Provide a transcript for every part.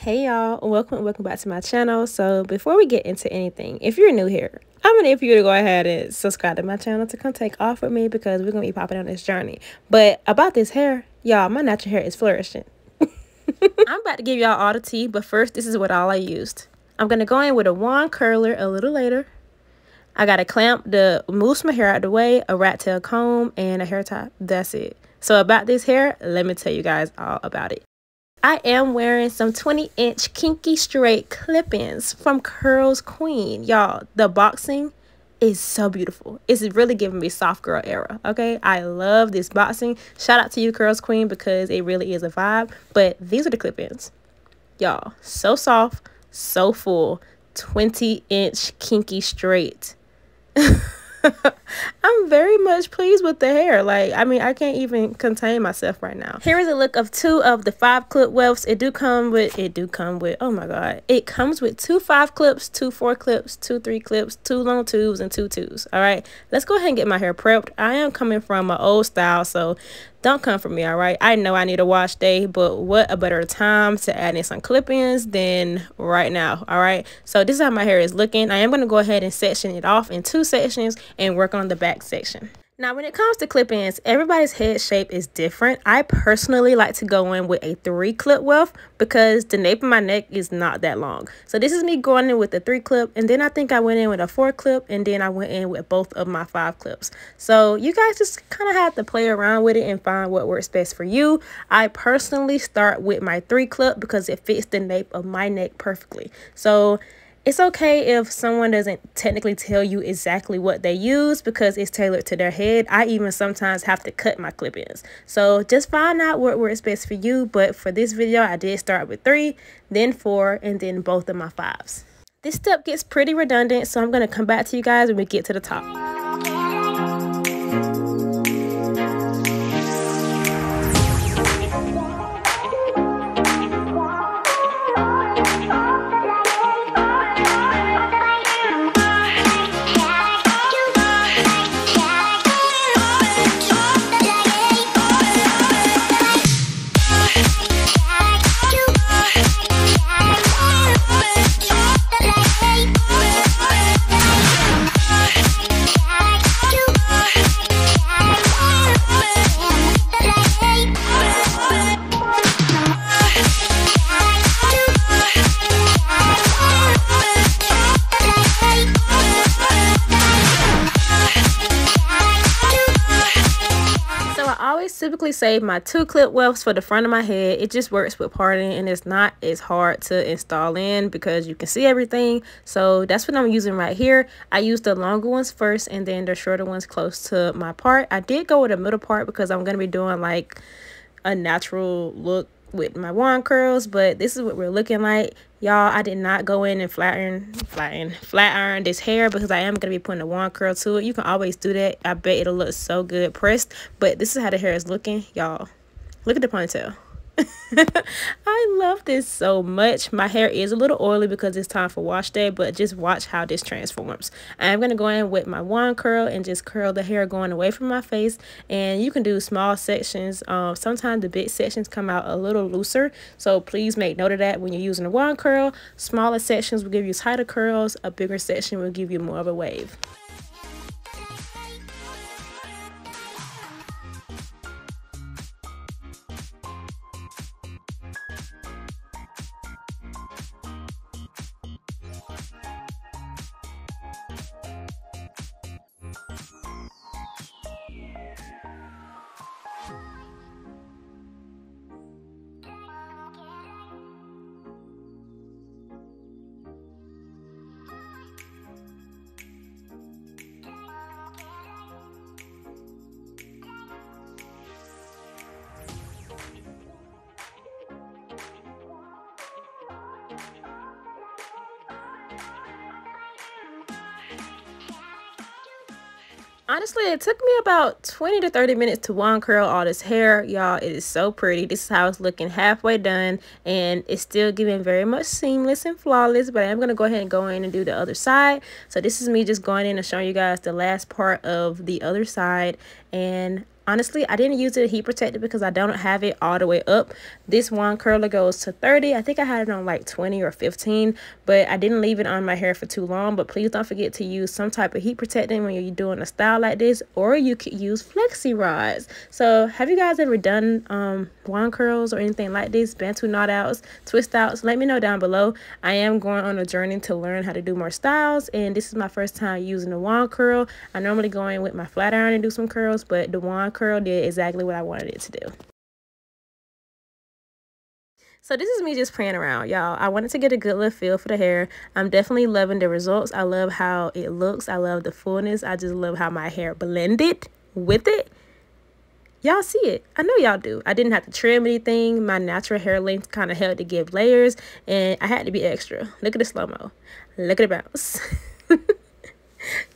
Hey y'all, welcome back to my channel. So before we get into anything, if you're new here, I'm gonna need for you to go ahead and subscribe to my channel to come take off with me because we're gonna be popping on this journey. But about this hair, y'all, my natural hair is flourishing. I'm about to give y'all all the tea, but first, this is what all I used. I'm gonna go in with a wand curler a little later. I got a clamp to move my hair out the way, a rat tail comb, and a hair tie. That's it. So about this hair, let me tell you guys all about it. I am wearing some 20-inch kinky straight clip-ins from CurlsQueen. Y'all, the boxing is so beautiful. It's really giving me soft girl era, okay? I love this boxing. Shout out to you, CurlsQueen, because it really is a vibe. But these are the clip-ins. Y'all, so soft, so full, 20-inch kinky straight. I'm very much pleased with the hair. Like, I mean, I can't even contain myself right now. Here is a look of 2 of the 5 clip wefts. It do come with, oh my god, it comes with 2 5 clips, 2 4 clips, 2 3 clips, 2 long tubes, and 2 twos. All right, let's go ahead and get my hair prepped. I am coming from an old style, so don't come for me. All right, I know I need a wash day, but what a better time to add in some clip-ins than right now. All right, so this is how my hair is looking. I am going to go ahead and section it off in 2 sections and work on the back section. Now, when it comes to clip-ins, everybody's head shape is different. I personally like to go in with a 3 clip weft because the nape of my neck is not that long. So this is me going in with the 3 clip, and then I think I went in with a 4 clip, and then I went in with both of my 5 clips. So you guys just kind of have to play around with it and find what works best for you. I personally start with my 3 clip because it fits the nape of my neck perfectly. So it's okay if someone doesn't technically tell you exactly what they use because it's tailored to their head. I even sometimes have to cut my clip-ins. So just find out what works best for you. But for this video, I did start with 3, then 4, and then both of my 5s. This step gets pretty redundant, so I'm going to come back to you guys when we get to the top. Typically save my 2 clip wefts for the front of my head. It just works with parting, and it's not as hard to install in because you can see everything. So that's what I'm using right here. I used the longer ones first and then the shorter ones close to my part. I did go with a middle part because I'm going to be doing like a natural look with my wand curls, but this is what we're looking like. Y'all, I did not go in and flat iron this hair because I am going to be putting a wand curl to it. You can always do that. I bet it'll look so good pressed, but this is how the hair is looking. Y'all, look at the ponytail. I love this so much. My hair is a little oily because it's time for wash day, but just watch how this transforms. I'm going to go in with my wand curl and just curl the hair going away from my face. And you can do small sections. Sometimes the big sections come out a little looser, so please make note of that when you're using a wand curl. Smaller sections will give you tighter curls. A bigger section will give you more of a wave. Honestly, it took me about 20 to 30 minutes to wand curl all this hair. Y'all, it is so pretty. This is how it's looking halfway done, and it's still giving very much seamless and flawless, but I am going to go ahead and go in and do the other side. So this is me just going in and showing you guys the last part of the other side, and Honestly, I didn't use it heat protected because I don't have it all the way up. This wand curler goes to 30. I think I had it on like 20 or 15, but I didn't leave it on my hair for too long. But please don't forget to use some type of heat protectant when you're doing a style like this, or you could use flexi rods. So have you guys ever done wand curls or anything like this, bantu knot outs, twist outs? Let me know down below. I am going on a journey to learn how to do more styles, and this is my first time using a wand curl. I normally go in with my flat iron and do some curls, but the wand curl did exactly what I wanted it to do. So this is me just playing around, y'all. I wanted to get a good little feel for the hair. I'm definitely loving the results. I love how it looks. I love the fullness. I just love how my hair blended with it. Y'all see it. I know y'all do. I didn't have to trim anything. My natural hair length kind of helped to give layers, and I had to be extra. Look at the slow-mo. Look at the bounce.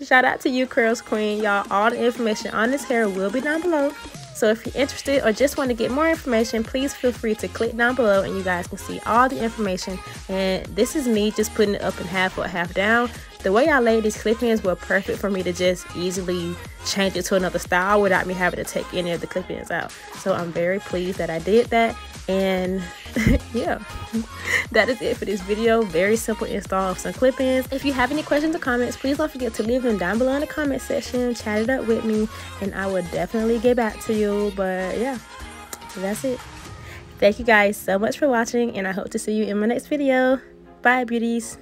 Shout out to you, CurlsQueen. Y'all, all the information on this hair will be down below. So if you're interested or just want to get more information, please feel free to click down below and you guys can see all the information. And this is me just putting it up in half or half down. The way I laid these clip-ins were perfect for me to just easily change it to another style without me having to take any of the clip-ins out. So I'm very pleased that I did that. And yeah, that is it for this video. Very simple install of some clip-ins. If you have any questions or comments, please don't forget to leave them down below in the comment section. Chat it up with me and I will definitely get back to you. But yeah, that's it. Thank you guys so much for watching, and I hope to see you in my next video. Bye, beauties.